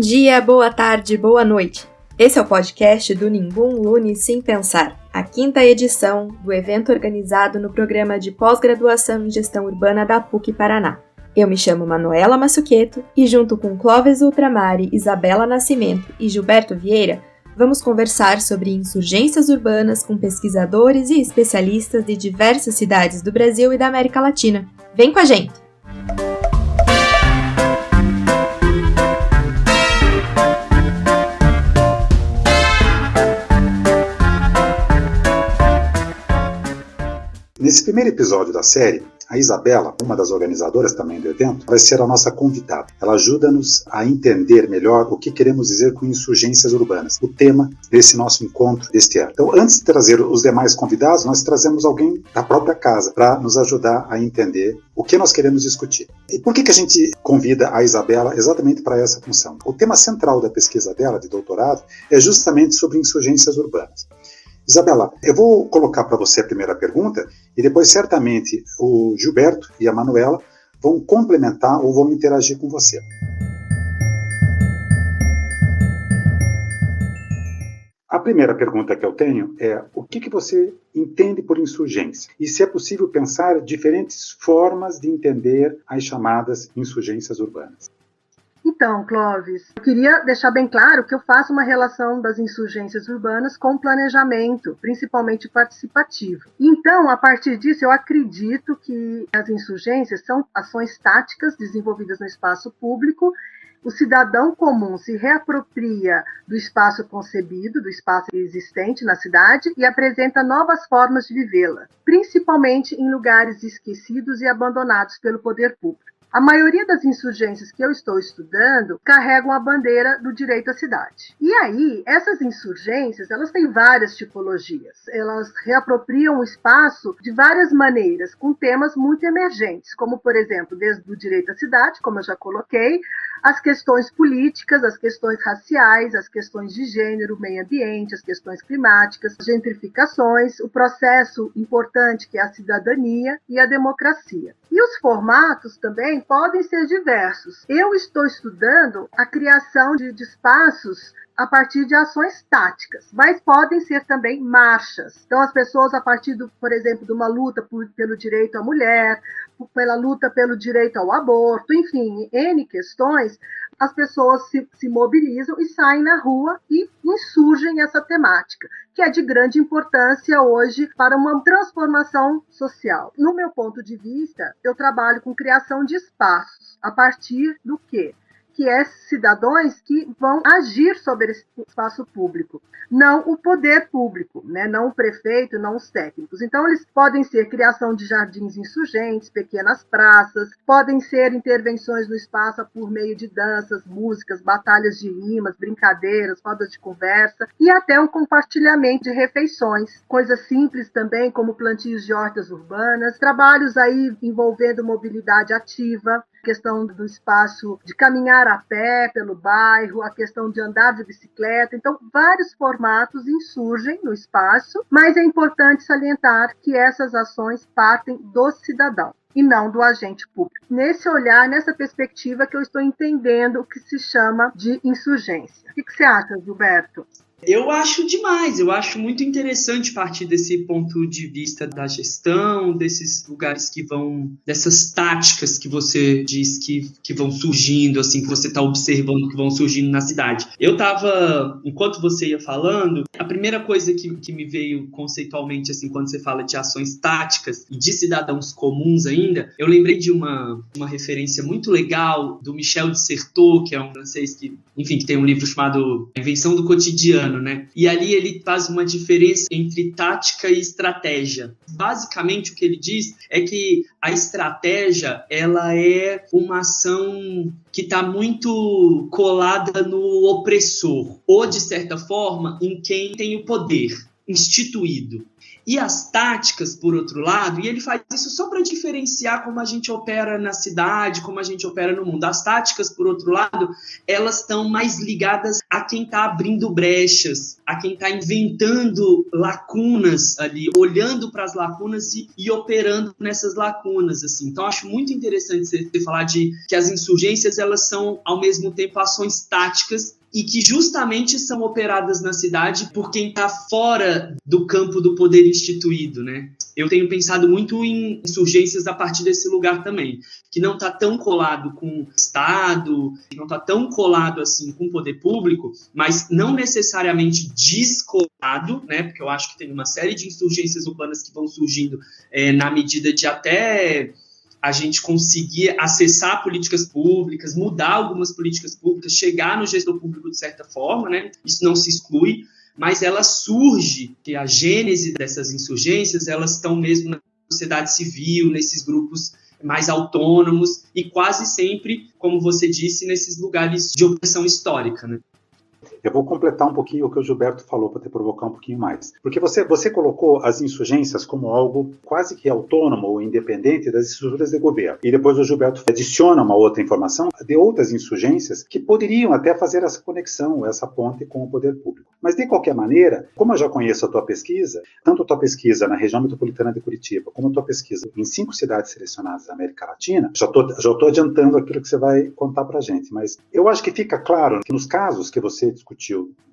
dia, boa tarde, boa noite. Esse é o podcast do Nimbum Lune Sim Pensar, a 5ª edição do evento organizado no programa de pós-graduação em gestão urbana da PUC Paraná. Eu me chamo Manuela Massuqueto e junto com Clóvis Ultramari, Isabela Nascimento e Gilberto Vieira, vamos conversar sobre insurgências urbanas com pesquisadores e especialistas de diversas cidades do Brasil e da América Latina. Vem com a gente! Nesse primeiro episódio da série, a Isabela, uma das organizadoras também do evento, vai ser a nossa convidada. Ela ajuda-nos a entender melhor o que queremos dizer com insurgências urbanas, o tema desse nosso encontro deste ano. Então, antes de trazer os demais convidados, nós trazemos alguém da própria casa para nos ajudar a entender o que nós queremos discutir. E por que a gente convida a Isabela exatamente para essa função? O tema central da pesquisa dela, de doutorado, é justamente sobre insurgências urbanas. Isabela, eu vou colocar para você a primeira pergunta e depois certamente o Gilberto e a Manuela vão complementar ou vão interagir com você. A primeira pergunta que eu tenho é o que você entende por insurgência? E se é possível pensar diferentes formas de entender as chamadas insurgências urbanas? Então, Clóvis, eu queria deixar bem claro que eu faço uma relação das insurgências urbanas com planejamento, principalmente participativo. Então, a partir disso, eu acredito que as insurgências são ações táticas desenvolvidas no espaço público. O cidadão comum se reapropria do espaço concebido, do espaço existente na cidade e apresenta novas formas de vivê-la, principalmente em lugares esquecidos e abandonados pelo poder público. A maioria das insurgências que eu estou estudando carregam a bandeira do direito à cidade. E aí, essas insurgências, elas têm várias tipologias. Elas reapropriam o espaço de várias maneiras, com temas muito emergentes, como, por exemplo, desde o direito à cidade, como eu já coloquei, as questões políticas, as questões raciais, as questões de gênero, meio ambiente, as questões climáticas, as gentrificações, o processo importante que é a cidadania e a democracia. E os formatos também podem ser diversos. Eu estou estudando a criação de espaços a partir de ações táticas, mas podem ser também marchas. Então, as pessoas, a partir, por exemplo, de uma luta pelo direito à mulher, pela luta pelo direito ao aborto, enfim, N questões, as pessoas se mobilizam e saem na rua e insurgem essa temática, que é de grande importância hoje para uma transformação social. No meu ponto de vista, eu trabalho com criação de espaços, a partir do quê? Que é cidadãos que vão agir sobre esse espaço público, não o poder público, né? Não o prefeito, não os técnicos. Então, eles podem ser criação de jardins insurgentes, pequenas praças, podem ser intervenções no espaço por meio de danças, músicas, batalhas de rimas, brincadeiras, rodas de conversa e até um compartilhamento de refeições. Coisas simples também, como plantios de hortas urbanas, trabalhos aí envolvendo mobilidade ativa, questão do espaço de caminhar a pé pelo bairro, a questão de andar de bicicleta. Então, vários formatos insurgem no espaço, mas é importante salientar que essas ações partem do cidadão e não do agente público. Nesse olhar, nessa perspectiva que eu estou entendendo o que se chama de insurgência. O que você acha, Gilberto? Eu acho demais, eu acho muito interessante partir desse ponto de vista da gestão, desses lugares que vão, dessas táticas que você diz que vão surgindo, assim, que você está observando que vão surgindo na cidade. Eu estava, enquanto você ia falando, a primeira coisa que me veio conceitualmente, assim, quando você fala de ações táticas e de cidadãos comuns ainda, eu lembrei de uma referência muito legal do Michel de Certeau, que é um francês que tem um livro chamado A Invenção do Cotidiano, né? E ali ele faz uma diferença entre tática e estratégia. Basicamente, o que ele diz é que a estratégia, ela é uma ação que está muito colada no opressor, ou, de certa forma, em quem tem o poder instituído. E as táticas, por outro lado, e ele faz isso só para diferenciar como a gente opera na cidade, como a gente opera no mundo. As táticas, por outro lado, elas estão mais ligadas a quem está abrindo brechas, a quem está inventando lacunas ali, olhando para as lacunas e operando nessas lacunas, assim. Então, acho muito interessante você falar de que as insurgências, elas são, ao mesmo tempo, ações táticas e que justamente são operadas na cidade por quem está fora do campo do poder instituído, né? Eu tenho pensado muito em insurgências a partir desse lugar também, que não está tão colado com o Estado, não está tão colado assim com o poder público, mas não necessariamente descolado, né? Porque eu acho que tem uma série de insurgências urbanas que vão surgindo na medida de até a gente conseguir acessar políticas públicas, mudar algumas políticas públicas, chegar no gestor público de certa forma, né? Isso não se exclui, mas ela surge, que a gênese dessas insurgências, elas estão mesmo na sociedade civil, nesses grupos mais autônomos e quase sempre, como você disse, nesses lugares de opressão histórica, né? Eu vou completar um pouquinho o que o Gilberto falou para te provocar um pouquinho mais. Porque você colocou as insurgências como algo quase que autônomo ou independente das estruturas de governo. E depois o Gilberto adiciona uma outra informação de outras insurgências que poderiam até fazer essa conexão, essa ponte com o poder público. Mas, de qualquer maneira, como eu já conheço a tua pesquisa, tanto a tua pesquisa na região metropolitana de Curitiba, como a tua pesquisa em 5 cidades selecionadas da América Latina, já estou adiantando aquilo que você vai contar para a gente. Mas eu acho que fica claro que nos casos que você discutiu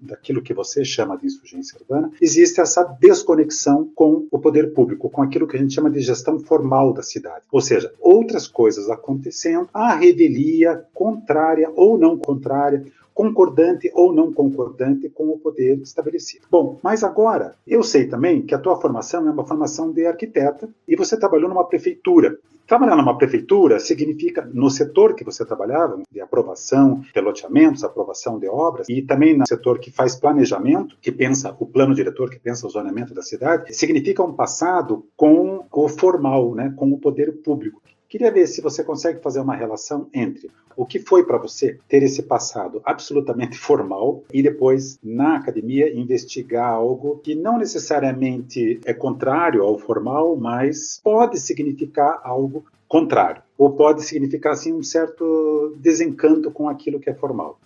daquilo que você chama de insurgência urbana, existe essa desconexão com o poder público, com aquilo que a gente chama de gestão formal da cidade. Ou seja, outras coisas acontecendo, a revelia contrária ou não contrária, concordante ou não concordante com o poder estabelecido. Bom, mas agora, eu sei também que a tua formação é uma formação de arquiteta e você trabalhou numa prefeitura. Trabalhar numa prefeitura significa, no setor que você trabalhava, de aprovação de loteamentos, aprovação de obras, e também no setor que faz planejamento, que pensa o plano diretor, que pensa o zoneamento da cidade, significa um passado com o formal, né, com o poder público. Queria ver se você consegue fazer uma relação entre o que foi para você ter esse passado absolutamente formal e depois, na academia, investigar algo que não necessariamente é contrário ao formal, mas pode significar algo contrário, ou pode significar assim, um certo desencanto com aquilo que é formal.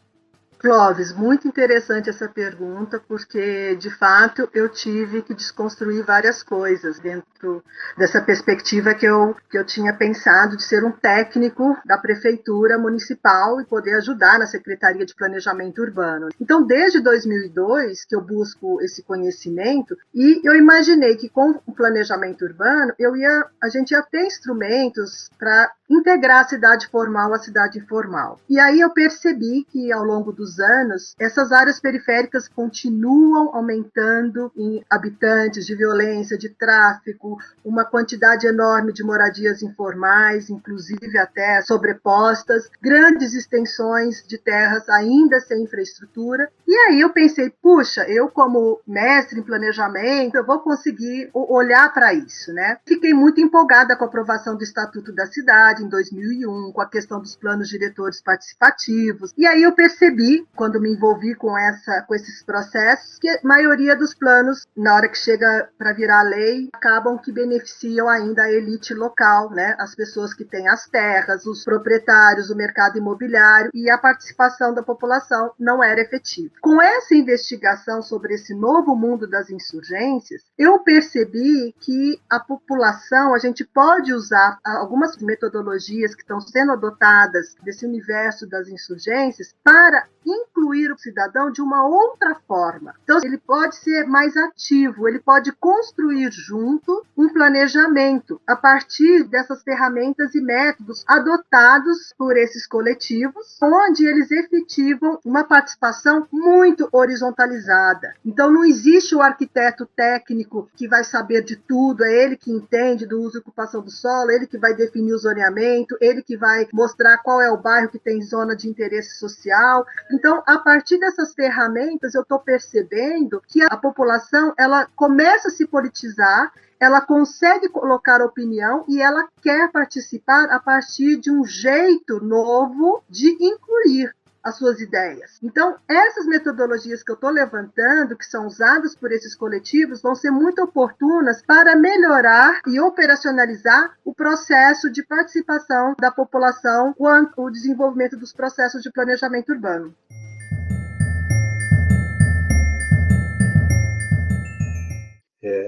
Clóvis, muito interessante essa pergunta, porque, de fato, eu tive que desconstruir várias coisas dentro dessa perspectiva que eu tinha pensado de ser um técnico da prefeitura municipal e poder ajudar na Secretaria de Planejamento Urbano. Então, desde 2002 que eu busco esse conhecimento e eu imaginei que com o planejamento urbano a gente ia ter instrumentos para integrar a cidade formal à cidade informal. E aí eu percebi que ao longo dos anos, essas áreas periféricas continuam aumentando em habitantes, de violência, de tráfico, uma quantidade enorme de moradias informais, inclusive até sobrepostas, grandes extensões de terras ainda sem infraestrutura. E aí eu pensei, puxa, eu como mestre em planejamento, eu vou conseguir olhar para isso, né? Fiquei muito empolgada com a aprovação do Estatuto da Cidade em 2001, com a questão dos planos diretores participativos. E aí eu percebi, quando me envolvi com esses processos, que a maioria dos planos, na hora que chega para virar lei, acabam que beneficiam ainda a elite local, né? As pessoas que têm as terras, os proprietários, o mercado imobiliário, e a participação da população não era efetiva. Com essa investigação sobre esse novo mundo das insurgências, eu percebi que a população, a gente pode usar algumas metodologias que estão sendo adotadas desse universo das insurgências para incluir o cidadão de uma outra forma. Então, ele pode ser mais ativo, ele pode construir junto um planejamento a partir dessas ferramentas e métodos adotados por esses coletivos, onde eles efetivam uma participação muito horizontalizada. Então, não existe o arquiteto técnico que vai saber de tudo, é ele que entende do uso e ocupação do solo, ele que vai definir o zoneamento, ele que vai mostrar qual é o bairro que tem zona de interesse social. Então, a partir dessas ferramentas, eu estou percebendo que a população ela começa a se politizar, ela consegue colocar opinião e ela quer participar a partir de um jeito novo de incluir. as suas ideias. Então, essas metodologias que eu estou levantando, que são usadas por esses coletivos, vão ser muito oportunas para melhorar e operacionalizar o processo de participação da população quanto ao desenvolvimento dos processos de planejamento urbano.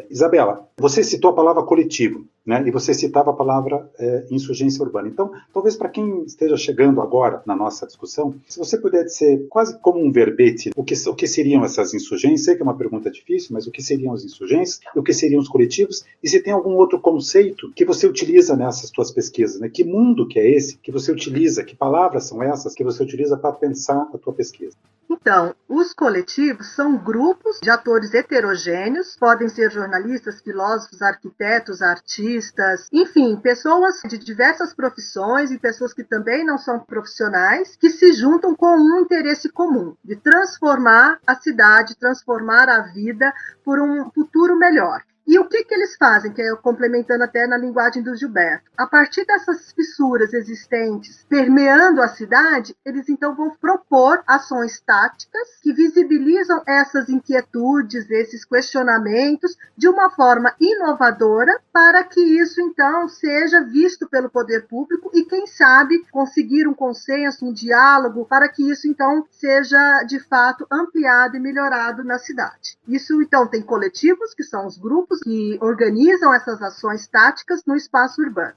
Isabela, você citou a palavra coletivo, né? E você citava a palavra insurgência urbana. Então, talvez para quem esteja chegando agora na nossa discussão, se você puder dizer quase como um verbete o que seriam essas insurgências, sei que é uma pergunta difícil, mas o que seriam as insurgências, o que seriam os coletivos, e se tem algum outro conceito que você utiliza nessas suas pesquisas, né? Que mundo que é esse que você utiliza, que palavras são essas que você utiliza para pensar a tua pesquisa? Então, os coletivos são grupos de atores heterogêneos, podem ser jornalistas, filósofos, arquitetos, artistas, enfim, pessoas de diversas profissões e pessoas que também não são profissionais, que se juntam com um interesse comum, de transformar a cidade, transformar a vida por um futuro melhor. E o que eles fazem, que é complementando até na linguagem do Gilberto? A partir dessas fissuras existentes permeando a cidade, eles então vão propor ações táticas que visibilizam essas inquietudes, esses questionamentos de uma forma inovadora para que isso então seja visto pelo poder público e, quem sabe, conseguir um consenso, um diálogo para que isso então seja de fato ampliado e melhorado na cidade. Isso então tem coletivos, que são os grupos que organizam essas ações táticas no espaço urbano.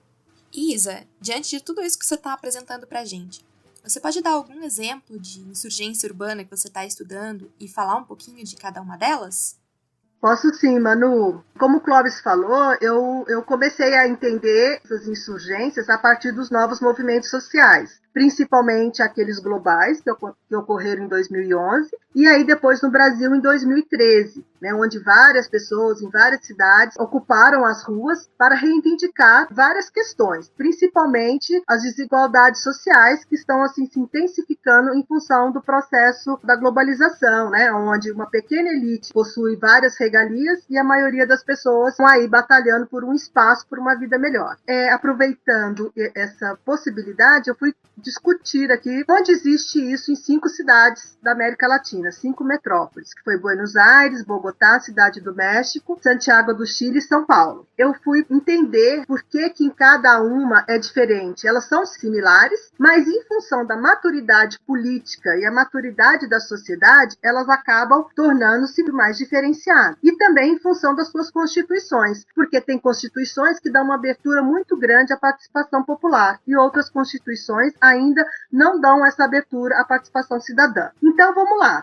Isa, diante de tudo isso que você está apresentando para a gente, você pode dar algum exemplo de insurgência urbana que você está estudando e falar um pouquinho de cada uma delas? Posso sim, Manu. Como o Clóvis falou, eu comecei a entender essas insurgências a partir dos novos movimentos sociais, principalmente aqueles globais que ocorreram em 2011 e aí depois no Brasil em 2013, né, onde várias pessoas em várias cidades ocuparam as ruas para reivindicar várias questões, principalmente as desigualdades sociais que estão assim se intensificando em função do processo da globalização, né, onde uma pequena elite possui várias regalias e a maioria das pessoas estão aí batalhando por um espaço, por uma vida melhor. Aproveitando essa possibilidade, eu fui discutir aqui onde existe isso em 5 cidades da América Latina, 5 metrópoles, que foi Buenos Aires, Bogotá, Cidade do México, Santiago do Chile e São Paulo. Eu fui entender por que em cada uma é diferente. Elas são similares, mas em função da maturidade política e a maturidade da sociedade, elas acabam tornando-se mais diferenciadas. E também em função das suas constituições, porque tem constituições que dão uma abertura muito grande à participação popular e outras constituições ainda não dão essa abertura à participação cidadã. Então, vamos lá.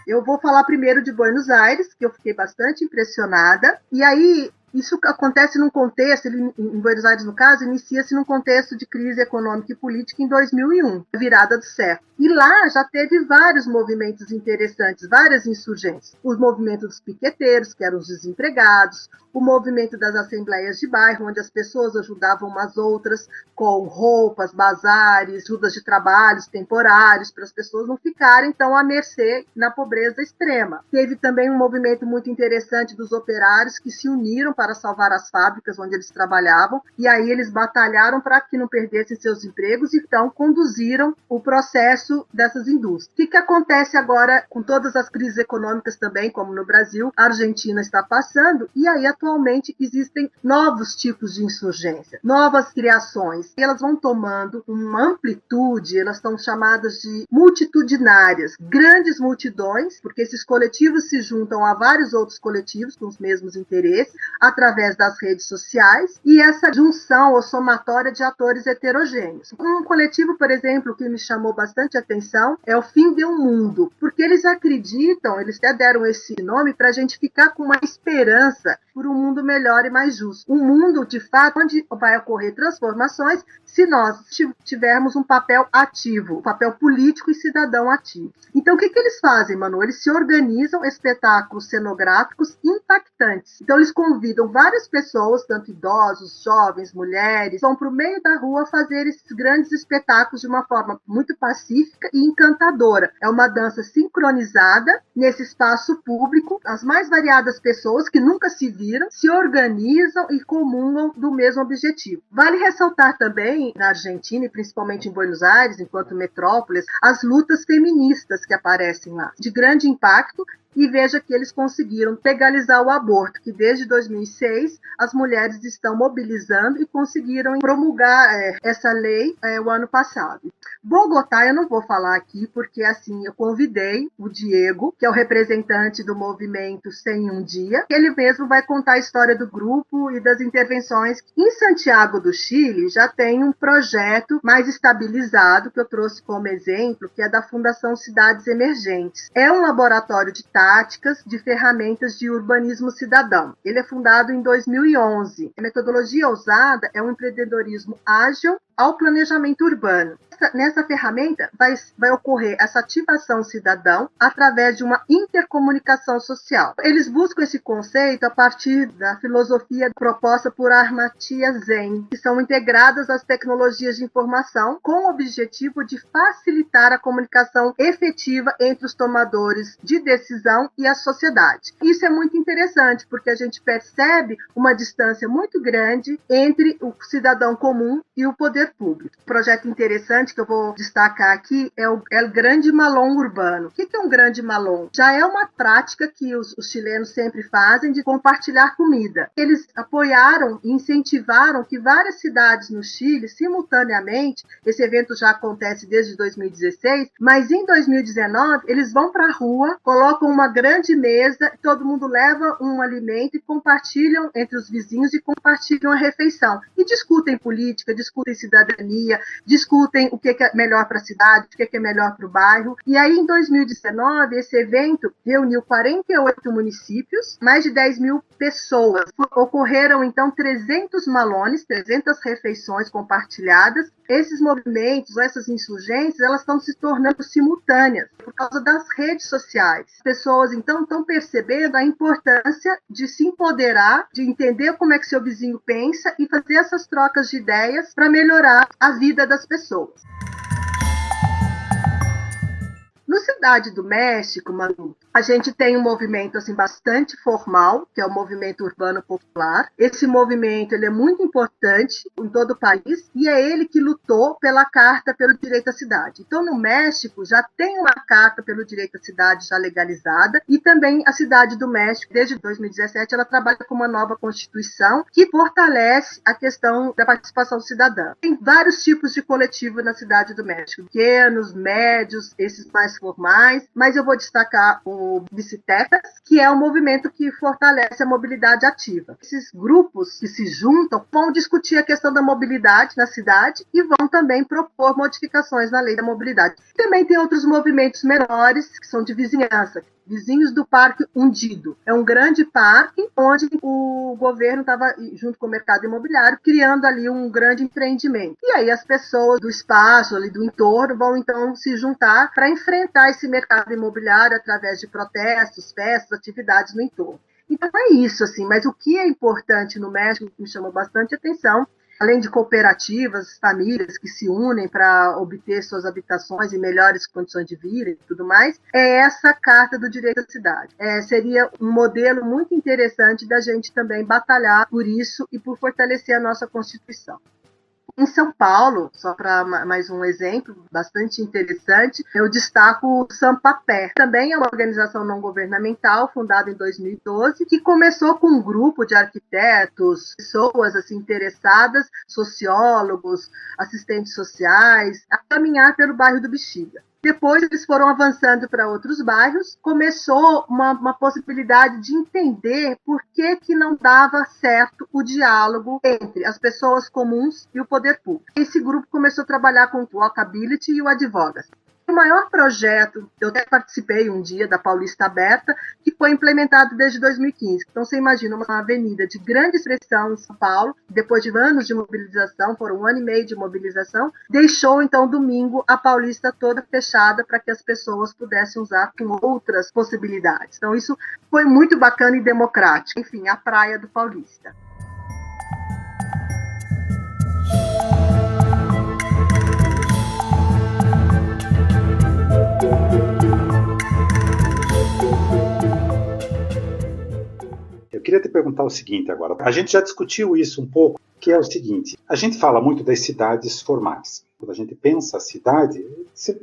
Eu vou falar primeiro de Buenos Aires, que eu fiquei bastante impressionada. E aí, isso acontece num contexto, em Buenos Aires, no caso, inicia-se num contexto de crise econômica e política em 2001, virada do século. E lá já teve vários movimentos interessantes, várias insurgências. O movimento dos piqueteiros, que eram os desempregados, o movimento das assembleias de bairro, onde as pessoas ajudavam umas outras com roupas, bazares, ajudas de trabalhos temporários, para as pessoas não ficarem, então, à mercê na pobreza extrema. Teve também um movimento muito interessante dos operários que se uniram para salvar as fábricas onde eles trabalhavam, e aí eles batalharam para que não perdessem seus empregos, e então conduziram o processo dessas indústrias. O que acontece agora com todas as crises econômicas também, como no Brasil, a Argentina está passando, e aí atualmente existem novos tipos de insurgência, novas criações, e elas vão tomando uma amplitude, elas são chamadas de multitudinárias, grandes multidões, porque esses coletivos se juntam a vários outros coletivos com os mesmos interesses, através das redes sociais, e essa junção ou somatória de atores heterogêneos. Um coletivo, por exemplo, que me chamou bastante atenção é o Fim de um Mundo, porque eles acreditam, eles até deram esse nome para a gente ficar com uma esperança por um mundo melhor e mais justo. Um mundo, de fato, onde vai ocorrer transformações se nós tivermos um papel ativo, um papel político e cidadão ativo. Então, o que eles fazem, Manu? Eles se organizam espetáculos cenográficos impactantes. Então, eles convidam Então, várias pessoas, tanto idosos, jovens, mulheres, vão para o meio da rua fazer esses grandes espetáculos de uma forma muito pacífica e encantadora. É uma dança sincronizada nesse espaço público. As mais variadas pessoas que nunca se viram se organizam e comungam do mesmo objetivo. Vale ressaltar também, na Argentina e principalmente em Buenos Aires, enquanto metrópoles, as lutas feministas que aparecem lá, de grande impacto. E veja que eles conseguiram legalizar o aborto, que desde 2006 as mulheres estão mobilizando e conseguiram promulgar essa lei o ano passado. Bogotá eu não vou falar aqui, porque assim eu convidei o Diego, que é o representante do movimento 101 Dia. Ele mesmo vai contar a história do grupo e das intervenções. Em Santiago do Chile já tem um projeto mais estabilizado, que eu trouxe como exemplo, que é da Fundação Cidades Emergentes. É um laboratório de táticas, de ferramentas de urbanismo cidadão. Ele é fundado em 2011. A metodologia usada é um empreendedorismo ágil ao planejamento urbano. Nessa ferramenta vai ocorrer essa ativação cidadã através de uma intercomunicação social. Eles buscam esse conceito a partir da filosofia proposta por Amartya Sen, que são integradas às tecnologias de informação com o objetivo de facilitar a comunicação efetiva entre os tomadores de decisão e a sociedade. Isso é muito interessante, porque a gente percebe uma distância muito grande entre o cidadão comum e o poder público. Um projeto interessante que eu vou destacar aqui é o Grande Malón Urbano. O que é um Grande Malón? Já é uma prática que os chilenos sempre fazem de compartilhar comida. Eles apoiaram e incentivaram que várias cidades no Chile, simultaneamente, esse evento já acontece desde 2016, mas em 2019 eles vão para a rua, colocam uma grande mesa, todo mundo leva um alimento e compartilham entre os vizinhos e compartilham a refeição. E discutem política, discutem cidadania, discutem o que é melhor para a cidade, o que é melhor para o bairro. E aí, em 2019, esse evento reuniu 48 municípios, mais de 10 mil pessoas. Ocorreram, então, 300 malones, 300 refeições compartilhadas. Esses movimentos, essas insurgências, elas estão se tornando simultâneas por causa das redes sociais. As pessoas, então, estão percebendo a importância de se empoderar, de entender como é que seu vizinho pensa e fazer essas trocas de ideias para melhorar a vida das pessoas. No Cidade do México, Manu, a gente tem um movimento assim, bastante formal, que é o Movimento Urbano Popular. Esse movimento ele é muito importante em todo o país e é ele que lutou pela Carta pelo Direito à Cidade. Então, no México, já tem uma Carta pelo Direito à Cidade já legalizada e também a Cidade do México, desde 2017, ela trabalha com uma nova Constituição que fortalece a questão da participação cidadã. Tem vários tipos de coletivo na Cidade do México, pequenos, médios, esses mais formais, mas eu vou destacar o Bicicletas, que é um movimento que fortalece a mobilidade ativa. Esses grupos que se juntam vão discutir a questão da mobilidade na cidade e vão também propor modificações na lei da mobilidade. Também tem outros movimentos menores, que são de vizinhança. Vizinhos do Parque Hundido. É um grande parque onde o governo estava, junto com o mercado imobiliário, criando ali um grande empreendimento. E aí as pessoas do espaço, ali do entorno, vão então se juntar para enfrentar esse mercado imobiliário através de protestos, festas, atividades no entorno. Então é isso, assim. Mas o que é importante no México, que me chamou bastante atenção, além de cooperativas, famílias que se unem para obter suas habitações e melhores condições de vida e tudo mais, é essa Carta do Direito à Cidade. Seria um modelo muito interessante da gente também batalhar por isso e por fortalecer a nossa Constituição. Em São Paulo, só para mais um exemplo bastante interessante, eu destaco o Sampapé. Também é uma organização não governamental fundada em 2012, que começou com um grupo de arquitetos, pessoas assim, interessadas, sociólogos, assistentes sociais, a caminhar pelo bairro do Bexiga. Depois eles foram avançando para outros bairros, começou uma possibilidade de entender por que não dava certo o diálogo entre as pessoas comuns e o poder público. Esse grupo começou a trabalhar com o Walkability e o Advogas. o maior projeto, eu até participei um dia da Paulista Aberta, que foi implementado desde 2015. Então, você imagina uma avenida de grande expressão em São Paulo, depois de anos de mobilização, foram 1 ano e meio de mobilização, deixou, então, domingo, a Paulista toda fechada para que as pessoas pudessem usar com outras possibilidades. Então, isso foi muito bacana e democrático. Enfim, a praia do Paulista. Eu queria te perguntar o seguinte agora. A gente já discutiu isso um pouco, que é o seguinte. A gente fala muito das cidades formais. Quando a gente pensa a cidade,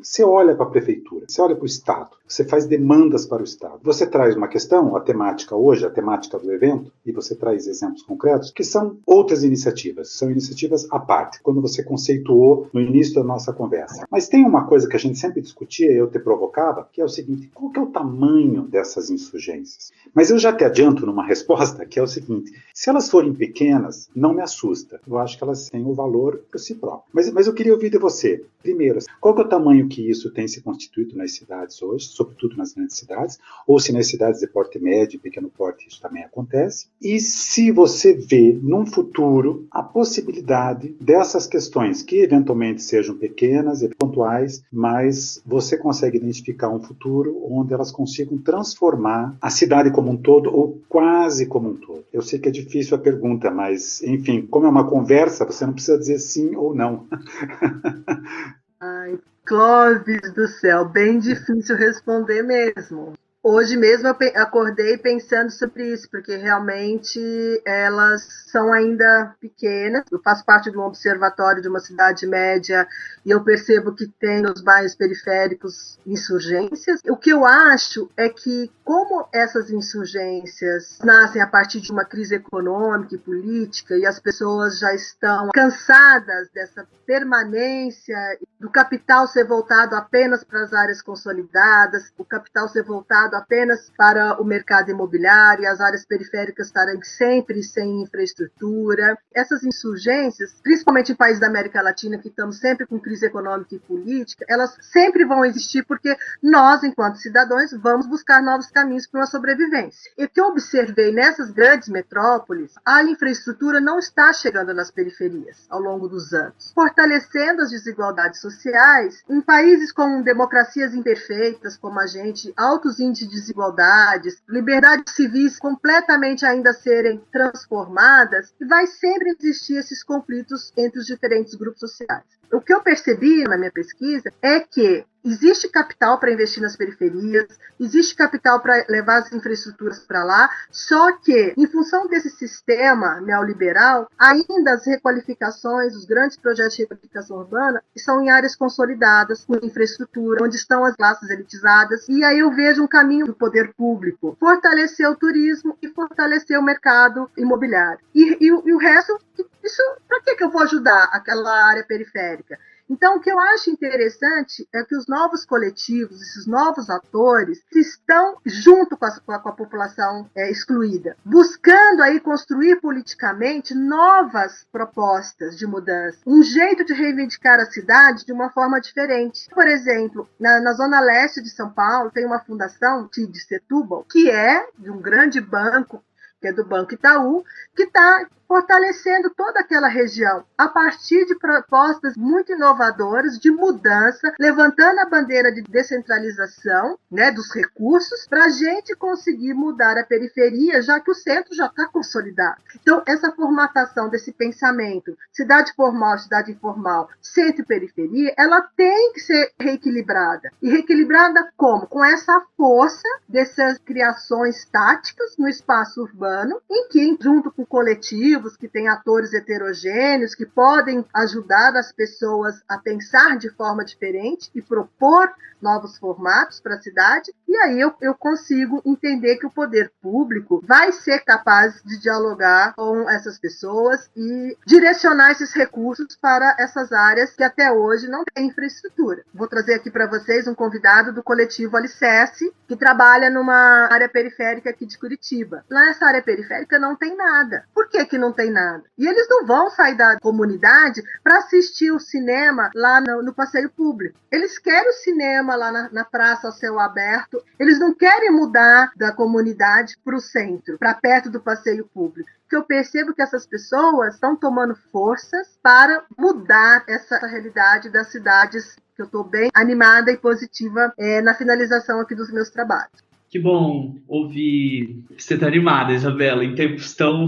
você olha para a prefeitura, você olha para o Estado, você faz demandas para o Estado. Você traz uma questão, a temática hoje, a temática do evento, e você traz exemplos concretos, que são outras iniciativas, são iniciativas à parte, quando você conceituou no início da nossa conversa. Mas tem uma coisa que a gente sempre discutia, eu te provocava, que é o seguinte, qual que é o tamanho dessas insurgências? Mas eu já te adianto numa resposta, que é o seguinte, se elas forem pequenas, não me assusta. Eu acho que elas têm o valor por si próprio. Mas eu queria ouvir de você. Primeiro, qual que é o tamanho que isso tem se constituído nas cidades hoje, sobretudo nas grandes cidades, ou se nas cidades de porte médio e pequeno porte isso também acontece, e se você vê num futuro a possibilidade dessas questões, que eventualmente sejam pequenas e pontuais, mas você consegue identificar um futuro onde elas consigam transformar a cidade como um todo, ou quase como um todo. Eu sei que é difícil a pergunta, mas, enfim, como é uma conversa, você não precisa dizer sim ou não. Ai, Clóvis do céu, bem difícil responder mesmo. Hoje mesmo eu acordei pensando sobre isso, porque realmente elas são ainda pequenas. Eu faço parte de um observatório de uma cidade média e eu percebo que tem nos bairros periféricos insurgências. O que eu acho é que, como essas insurgências nascem a partir de uma crise econômica e política e as pessoas já estão cansadas dessa permanência do capital ser voltado apenas para as áreas consolidadas, o capital ser voltado apenas para o mercado imobiliário e as áreas periféricas estarem sempre sem infraestrutura. Essas insurgências, principalmente em países da América Latina, que estamos sempre com crise econômica e política, elas sempre vão existir porque nós, enquanto cidadãos, vamos buscar novos caminhos para uma sobrevivência. E o que eu observei nessas grandes metrópoles, a infraestrutura não está chegando nas periferias ao longo dos anos, fortalecendo as desigualdades sociais. Em países com democracias imperfeitas, como a gente, altos índices de desigualdades, liberdades civis completamente ainda a serem transformadas, e vai sempre existir esses conflitos entre os diferentes grupos sociais. O que eu percebi na minha pesquisa é que existe capital para investir nas periferias, existe capital para levar as infraestruturas para lá, só que, em função desse sistema neoliberal, ainda as requalificações, os grandes projetos de requalificação urbana, são em áreas consolidadas, com infraestrutura, onde estão as classes elitizadas, e aí eu vejo um caminho do poder público, fortalecer o turismo e fortalecer o mercado imobiliário. E o resto, isso, para que eu vou ajudar aquela área periférica? Então, o que eu acho interessante é que os novos coletivos, esses novos atores, estão junto com a população excluída, buscando aí construir politicamente novas propostas de mudança, um jeito de reivindicar a cidade de uma forma diferente. Por exemplo, na zona leste de São Paulo, tem uma fundação, de Setúbal, que é de um grande banco, que é do Banco Itaú, que está fortalecendo toda aquela região, a partir de propostas muito inovadoras de mudança, levantando a bandeira de descentralização, né, dos recursos, para a gente conseguir mudar a periferia, já que o centro já está consolidado. Então, essa formatação desse pensamento, cidade formal, cidade informal, centro e periferia, ela tem que ser reequilibrada. E reequilibrada como? Com essa força dessas criações táticas no espaço urbano, em que, junto com coletivos, que têm atores heterogêneos, que podem ajudar as pessoas a pensar de forma diferente e propor novos formatos para a cidade, e aí eu consigo entender que o poder público vai ser capaz de dialogar com essas pessoas e direcionar esses recursos para essas áreas que até hoje não têm infraestrutura. Vou trazer aqui para vocês um convidado do coletivo Alicerce, que trabalha numa área periférica aqui de Curitiba. Lá nessa área periférica não tem nada. Por que não não tem nada. E eles não vão sair da comunidade para assistir o cinema lá no passeio público. Eles querem o cinema lá na praça a céu aberto. Eles não querem mudar da comunidade para o centro, para perto do passeio público. Que eu percebo que essas pessoas estão tomando forças para mudar essa realidade das cidades, que eu estou bem animada e positiva na finalização aqui dos meus trabalhos. Que bom ouvir que você está animada, Isabela, em tempos tão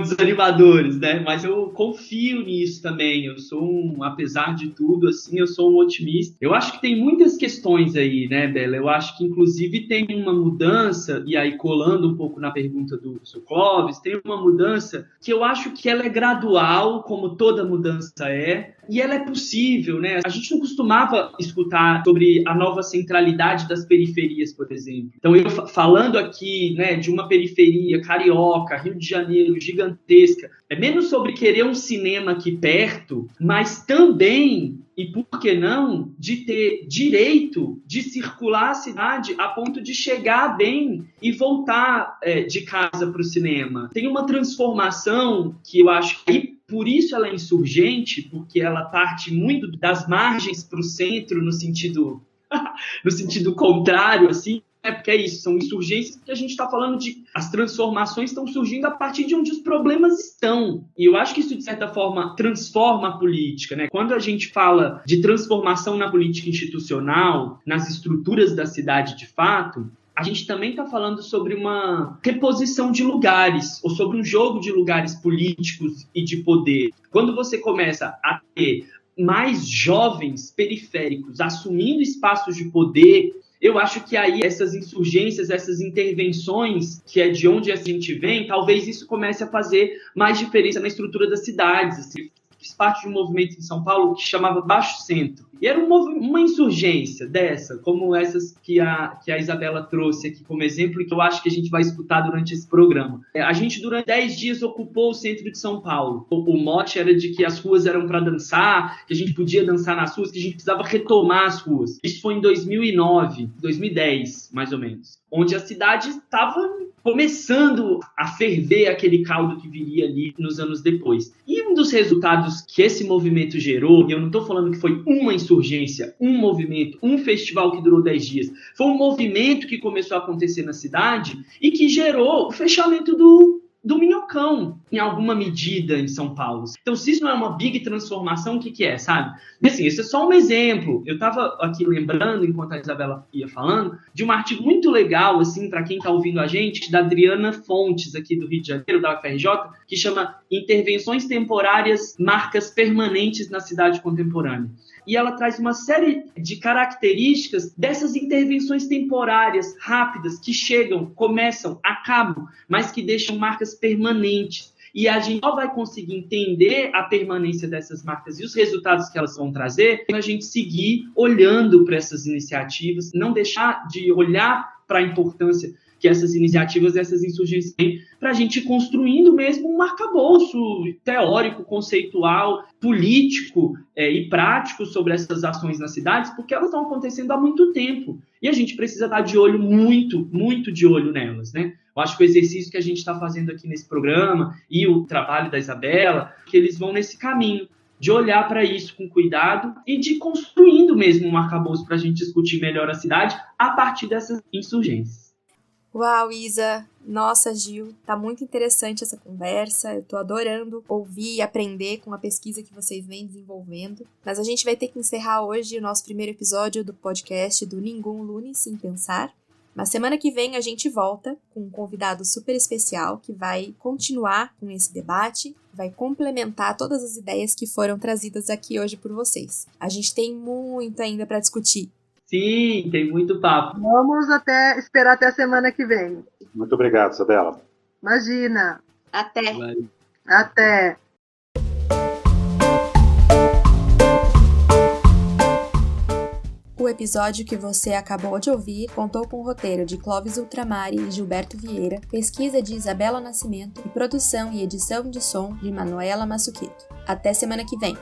desanimadores, né? Mas eu confio nisso também. Eu sou apesar de tudo, assim, eu sou um otimista. Eu acho que tem muitas questões aí, né, Bela? Eu acho que, inclusive, tem uma mudança, e aí colando um pouco na pergunta do Sr. Clóvis, tem uma mudança que eu acho que ela é gradual, como toda mudança é, e ela é possível, né? A gente não costumava escutar sobre a nova centralidade das periferias, por exemplo. Então, eu falando aqui, né, de uma periferia carioca, Rio de Janeiro, gigantesca, é menos sobre querer um cinema aqui perto, mas também, e por que não, de ter direito de circular a cidade a ponto de chegar bem e voltar de casa para o cinema. Tem uma transformação que eu acho que por isso ela é insurgente, porque ela parte muito das margens para o centro, no sentido contrário, assim, porque é isso, são insurgências que a gente está falando de... As transformações estão surgindo a partir de onde os problemas estão. E eu acho que isso, de certa forma, transforma a política, né? Quando a gente fala de transformação na política institucional, nas estruturas da cidade de fato, a gente também está falando sobre uma reposição de lugares, ou sobre um jogo de lugares políticos e de poder. Quando você começa a ter mais jovens periféricos assumindo espaços de poder, eu acho que aí essas insurgências, essas intervenções, que é de onde a gente vem, talvez isso comece a fazer mais diferença na estrutura das cidades. Assim. Fiz parte de um movimento em São Paulo que chamava Baixo Centro. E era uma insurgência dessa, como essas que a Isabela trouxe aqui como exemplo e que eu acho que a gente vai escutar durante esse programa. A gente, durante 10 dias, ocupou o centro de São Paulo. O mote era de que as ruas eram para dançar, que a gente podia dançar nas ruas, que a gente precisava retomar as ruas. Isso foi em 2009, 2010, mais ou menos. Onde a cidade estava começando a ferver aquele caldo que viria ali nos anos depois. E um dos resultados que esse movimento gerou, e eu não estou falando que foi uma insurgência, um movimento, um festival que durou 10 dias, foi um movimento que começou a acontecer na cidade e que gerou o fechamento do Minhocão, em alguma medida, em São Paulo. Então, se isso não é uma big transformação, o que é, sabe? E assim, esse é só um exemplo. Eu estava aqui lembrando, enquanto a Isabela ia falando, de um artigo muito legal, assim, para quem está ouvindo a gente, da Adriana Fontes, aqui do Rio de Janeiro, da UFRJ, que chama Intervenções Temporárias, Marcas Permanentes na Cidade Contemporânea. E ela traz uma série de características dessas intervenções temporárias, rápidas, que chegam, começam, acabam, mas que deixam marcas permanentes. E a gente só vai conseguir entender a permanência dessas marcas e os resultados que elas vão trazer quando a gente seguir olhando para essas iniciativas, não deixar de olhar para a importância que essas iniciativas, essas insurgências têm, para a gente ir construindo mesmo um arcabouço teórico, conceitual, político e prático sobre essas ações nas cidades, porque elas estão acontecendo há muito tempo. E a gente precisa estar de olho, muito, muito de olho nelas, né? Eu acho que o exercício que a gente está fazendo aqui nesse programa e o trabalho da Isabela, que eles vão nesse caminho de olhar para isso com cuidado e de ir construindo mesmo um arcabouço para a gente discutir melhor a cidade a partir dessas insurgências. Uau, Isa! Nossa, Gil, tá muito interessante essa conversa, eu tô adorando ouvir e aprender com a pesquisa que vocês vêm desenvolvendo, mas a gente vai ter que encerrar hoje o nosso primeiro episódio do podcast do Ningun Lune Sem Pensar. Na semana que vem a gente volta com um convidado super especial que vai continuar com esse debate, vai complementar todas as ideias que foram trazidas aqui hoje por vocês. A gente tem muito ainda para discutir. Sim, tem muito papo. Vamos esperar até a semana que vem. Muito obrigado, Isabela. Imagina. Até. Até. O episódio que você acabou de ouvir contou com o roteiro de Clóvis Ultramari e Gilberto Vieira, pesquisa de Isabela Nascimento e produção e edição de som de Manuela Massuquito. Até semana que vem!